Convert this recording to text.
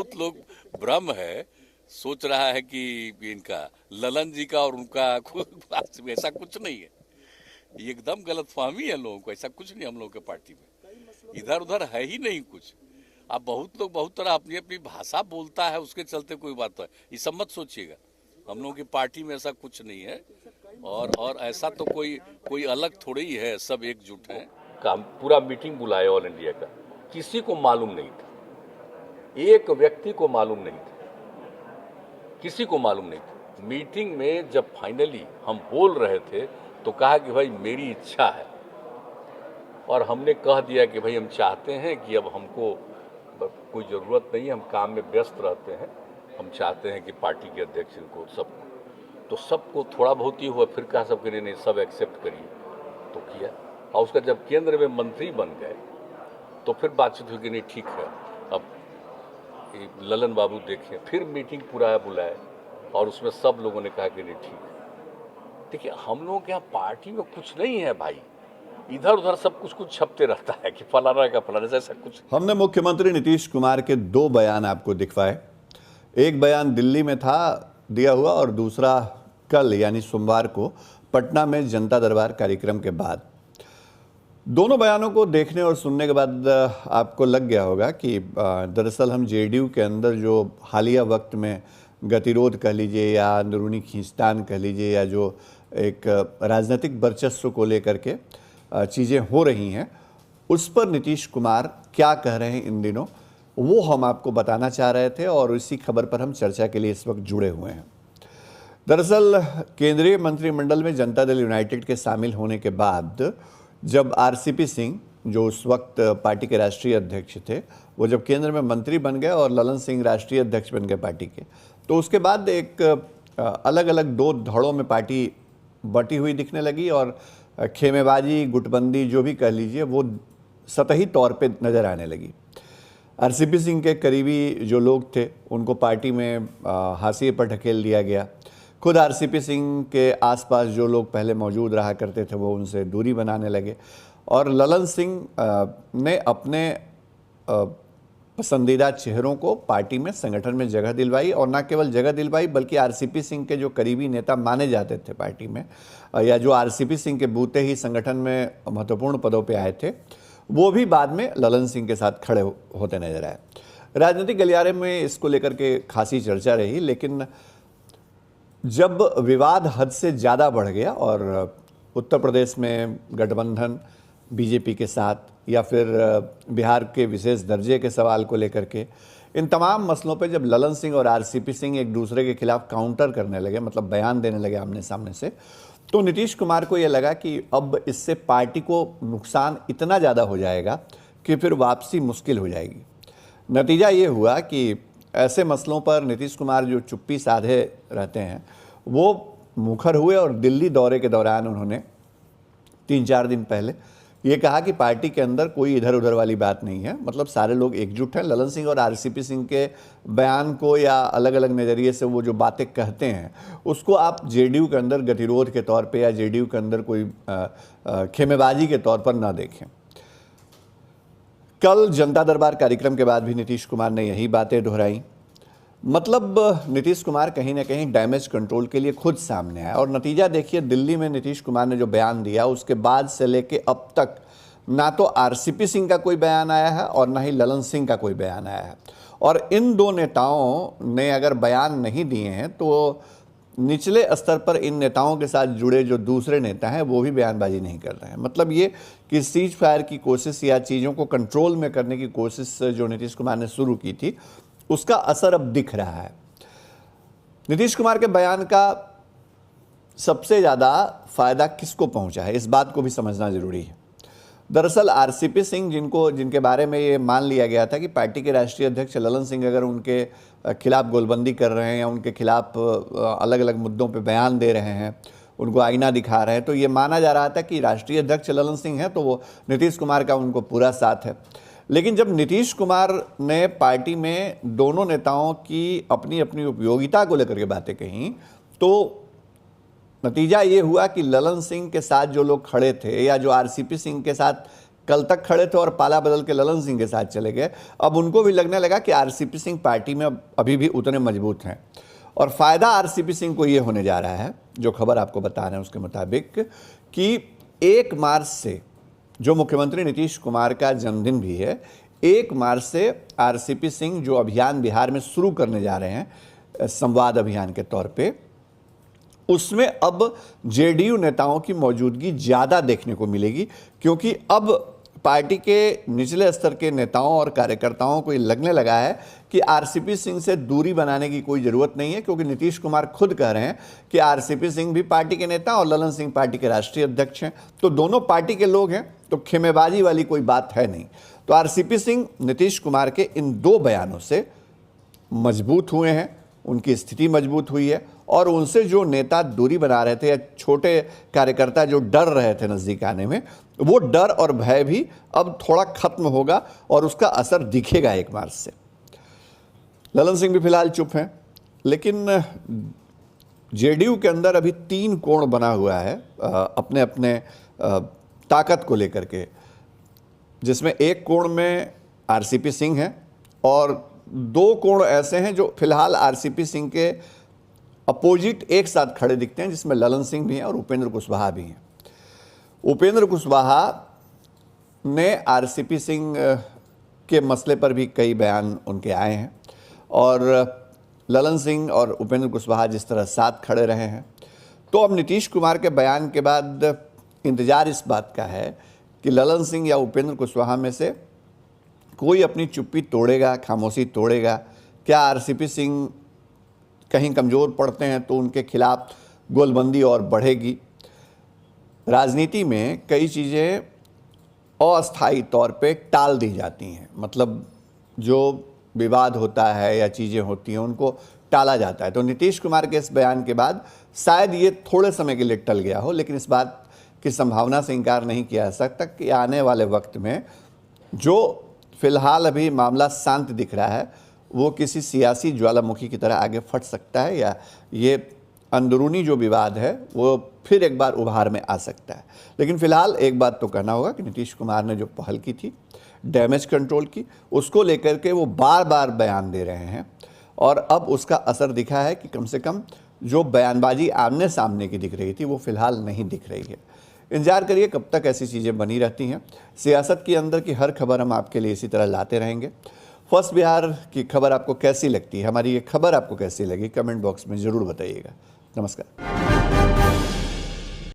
बहुत लोग भ्रम है, सोच रहा है कि इनका ललन जी का और उनका ऐसा कुछ नहीं है। ये एकदम गलतफहमी है लोगों को, ऐसा कुछ नहीं हम लोगों के पार्टी में, इधर उधर है ही नहीं कुछ। अब बहुत लोग बहुत तरह अपनी अपनी भाषा बोलता है, उसके चलते कोई बात है, ये सब मत सोचिएगा। हम लोगों की पार्टी में ऐसा कुछ नहीं है, और ऐसा तो कोई अलग थोड़ी ही है, सब एकजुट है। काम पूरा मीटिंग बुलाए ऑल इंडिया का, किसी को मालूम नहीं था, एक व्यक्ति को मालूम नहीं था, किसी को मालूम नहीं था। मीटिंग में जब फाइनली हम बोल रहे थे तो कहा कि भाई मेरी इच्छा है, और हमने कह दिया कि भाई हम चाहते हैं कि अब हमको कोई ज़रूरत नहीं है, हम काम में व्यस्त रहते हैं, हम चाहते हैं कि पार्टी के अध्यक्ष को सबको थोड़ा बहुत ही हुआ, फिर कहा सब के नहीं सब एक्सेप्ट करिए, तो किया। और उसका जब केंद्र में मंत्री बन गए तो फिर बातचीत हुई कि नहीं ठीक है, अब ललन बाबू देखें, फिर मीटिंग पूरा बुलाए और उसमें सब लोगों ने कहा कि नहीं ठीक है। देखिए हम लोगों के यहाँ पार्टी में कुछ नहीं है भाई, इधर उधर सब कुछ छपते रहता है कि फलाना का फलाना, ऐसा कुछ। हमने मुख्यमंत्री नीतीश कुमार के दो बयान आपको दिखवाए। एक बयान दिल्ली में था दिया हुआ, और दूसरा कल यानी सोमवार को पटना में जनता दरबार कार्यक्रम के बाद। दोनों बयानों को देखने और सुनने के बाद आपको लग गया होगा कि दरअसल हम जेडीयू के अंदर जो हालिया वक्त में गतिरोध कह लीजिए या अंदरूनी खींचतान कह लीजिए, या जो एक राजनीतिक वर्चस्व को लेकर के चीज़ें हो रही हैं, उस पर नीतीश कुमार क्या कह रहे हैं इन दिनों, वो हम आपको बताना चाह रहे थे, और इसी खबर पर हम चर्चा के लिए इस वक्त जुड़े हुए हैं। दरअसल केंद्रीय मंत्रिमंडल में जनता दल यूनाइटेड के शामिल होने के बाद जब आरसीपी सिंह, जो उस वक्त पार्टी के राष्ट्रीय अध्यक्ष थे, वो जब केंद्र में मंत्री बन गए और ललन सिंह राष्ट्रीय अध्यक्ष बन गए पार्टी के, तो उसके बाद एक अलग अलग दो धड़ों में पार्टी बटी हुई दिखने लगी, और खेमेबाजी, गुटबंदी जो भी कह लीजिए, वो सतही तौर पे नज़र आने लगी। आरसीपी सिंह के करीबी जो लोग थे उनको पार्टी में हाशिए पर ढकेल दिया गया। खुद आरसीपी सिंह के आसपास जो लोग पहले मौजूद रहा करते थे वो उनसे दूरी बनाने लगे, और ललन सिंह ने अपने पसंदीदा चेहरों को पार्टी में, संगठन में जगह दिलवाई, और न केवल जगह दिलवाई बल्कि आरसीपी सिंह के जो करीबी नेता माने जाते थे पार्टी में, या जो आरसीपी सिंह के बूते ही संगठन में महत्वपूर्ण पदों पे आए थे, वो भी बाद में ललन सिंह के साथ खड़े होते नजर आए। राजनीतिक गलियारे में इसको लेकर के खासी चर्चा रही, लेकिन जब विवाद हद से ज़्यादा बढ़ गया और उत्तर प्रदेश में गठबंधन बीजेपी के साथ, या फिर बिहार के विशेष दर्जे के सवाल को लेकर के, इन तमाम मसलों पे जब ललन सिंह और आरसीपी सिंह एक दूसरे के खिलाफ काउंटर करने लगे, मतलब बयान देने लगे आमने सामने से, तो नीतीश कुमार को ये लगा कि अब इससे पार्टी को नुकसान इतना ज़्यादा हो जाएगा कि फिर वापसी मुश्किल हो जाएगी। नतीजा ये हुआ कि ऐसे मसलों पर नीतीश कुमार जो चुप्पी साधे रहते हैं, वो मुखर हुए, और दिल्ली दौरे के दौरान उन्होंने 3-4 दिन पहले ये कहा कि पार्टी के अंदर कोई इधर उधर वाली बात नहीं है, मतलब सारे लोग एकजुट हैं। ललन सिंह और आरसीपी सिंह के बयान को या अलग अलग नज़रिए से वो जो बातें कहते हैं, उसको आप जेडीयू के अंदर गतिरोध के तौर पे या जेडीयू के अंदर कोई खेमेबाजी के तौर पर ना देखें। कल जनता दरबार कार्यक्रम के बाद भी नीतीश कुमार ने यही बातें दोहराई। मतलब नीतीश कुमार कहीं ना कहीं डैमेज कंट्रोल के लिए खुद सामने आया, और नतीजा देखिए, दिल्ली में नीतीश कुमार ने जो बयान दिया उसके बाद से लेके अब तक ना तो आरसीपी सिंह का कोई बयान आया है और ना ही ललन सिंह का कोई बयान आया है। और इन दो नेताओं ने अगर बयान नहीं दिए हैं तो निचले स्तर पर इन नेताओं के साथ जुड़े जो दूसरे नेता हैं वो भी बयानबाजी नहीं कर रहे हैं। मतलब ये कि सीज फायर की कोशिश या चीज़ों को कंट्रोल में करने की कोशिश जो नीतीश कुमार ने शुरू की थी, उसका असर अब दिख रहा है। नीतीश कुमार के बयान का सबसे ज़्यादा फायदा किसको पहुंचा है, इस बात को भी समझना जरूरी है। दरअसल आरसीपी सिंह, जिनके बारे में ये मान लिया गया था कि पार्टी के राष्ट्रीय अध्यक्ष ललन सिंह अगर उनके खिलाफ गोलबंदी कर रहे हैं या उनके खिलाफ अलग अलग मुद्दों पे बयान दे रहे हैं, उनको आईना दिखा रहे हैं, तो ये माना जा रहा था कि राष्ट्रीय अध्यक्ष ललन सिंह है तो वो नीतीश कुमार का उनको पूरा साथ है। लेकिन जब नीतीश कुमार ने पार्टी में दोनों नेताओं की अपनी अपनी उपयोगिता को लेकर के बातें कहीं, तो नतीजा ये हुआ कि ललन सिंह के साथ जो लोग खड़े थे या जो आरसीपी सिंह के साथ कल तक खड़े थे और पाला बदल के ललन सिंह के साथ चले गए, अब उनको भी लगने लगा कि आरसीपी सिंह पार्टी में अभी भी उतने मजबूत हैं। और फ़ायदा आरसीपी सिंह को ये होने जा रहा है, जो खबर आपको बता रहे हैं उसके मुताबिक, कि 1 मार्च से, जो मुख्यमंत्री नीतीश कुमार का जन्मदिन भी है, 1 मार्च से आरसीपी सिंह जो अभियान बिहार में शुरू करने जा रहे हैं संवाद अभियान के तौर पे, उसमें अब जेडीयू नेताओं की मौजूदगी ज़्यादा देखने को मिलेगी, क्योंकि अब पार्टी के निचले स्तर के नेताओं और कार्यकर्ताओं को ये लगने लगा है कि आरसीपी सिंह से दूरी बनाने की कोई ज़रूरत नहीं है, क्योंकि नीतीश कुमार खुद कह रहे हैं कि आरसीपी सिंह भी पार्टी के नेता और ललन सिंह पार्टी के राष्ट्रीय अध्यक्ष हैं, तो दोनों पार्टी के लोग हैं, तो खेमेबाजी वाली कोई बात है नहीं। तो आरसीपी सिंह नीतीश कुमार के इन 2 बयानों से मजबूत हुए हैं, उनकी स्थिति मजबूत हुई है, और उनसे जो नेता दूरी बना रहे थे या छोटे कार्यकर्ता जो डर रहे थे नज़दीक आने में, वो डर और भय भी अब थोड़ा खत्म होगा और उसका असर दिखेगा 1 मार्च से। ललन सिंह भी फिलहाल चुप हैं, लेकिन जेडीयू के अंदर अभी 3 कोण बना हुआ है अपने अपने ताकत को लेकर के, जिसमें एक कोण में आरसीपी सिंह है और 2 कोण ऐसे हैं जो फिलहाल आरसीपी सिंह के अपोजिट एक साथ खड़े दिखते हैं, जिसमें ललन सिंह भी हैं और उपेंद्र कुशवाहा भी हैं। उपेंद्र कुशवाहा ने आरसीपी सिंह के मसले पर भी कई बयान उनके आए हैं, और ललन सिंह और उपेंद्र कुशवाहा जिस तरह साथ खड़े रहे हैं, तो अब नीतीश कुमार के बयान के बाद इंतजार इस बात का है कि ललन सिंह या उपेंद्र कुशवाहा में से कोई अपनी चुप्पी तोड़ेगा, खामोशी तोड़ेगा। क्या आरसीपी सिंह कहीं कमज़ोर पड़ते हैं तो उनके खिलाफ गोलबंदी और बढ़ेगी। राजनीति में कई चीज़ें अस्थायी तौर पे टाल दी जाती हैं, मतलब जो विवाद होता है या चीज़ें होती हैं उनको टाला जाता है। तो नीतीश कुमार के इस बयान के बाद शायद ये थोड़े समय के लिए टल गया हो, लेकिन इस बात की संभावना से इनकार नहीं किया जा सकता कि आने वाले वक्त में जो फिलहाल अभी मामला शांत दिख रहा है वो किसी सियासी ज्वालामुखी की तरह आगे फट सकता है, या ये अंदरूनी जो विवाद है वो फिर एक बार उभार में आ सकता है। लेकिन फिलहाल एक बात तो कहना होगा कि नीतीश कुमार ने जो पहल की थी डैमेज कंट्रोल की, उसको लेकर के वो बार बार बयान दे रहे हैं, और अब उसका असर दिखा है कि कम से कम जो बयानबाजी आमने सामने की दिख रही थी वो फिलहाल नहीं दिख रही है। इंतजार करिए कब तक ऐसी चीज़ें बनी रहती हैं। सियासत के अंदर की हर खबर हम आपके लिए इसी तरह लाते रहेंगे। फर्स्ट बिहार की खबर आपको कैसी लगती है, हमारी ये खबर आपको कैसी लगी, कमेंट बॉक्स में ज़रूर बताइएगा। नमस्कार।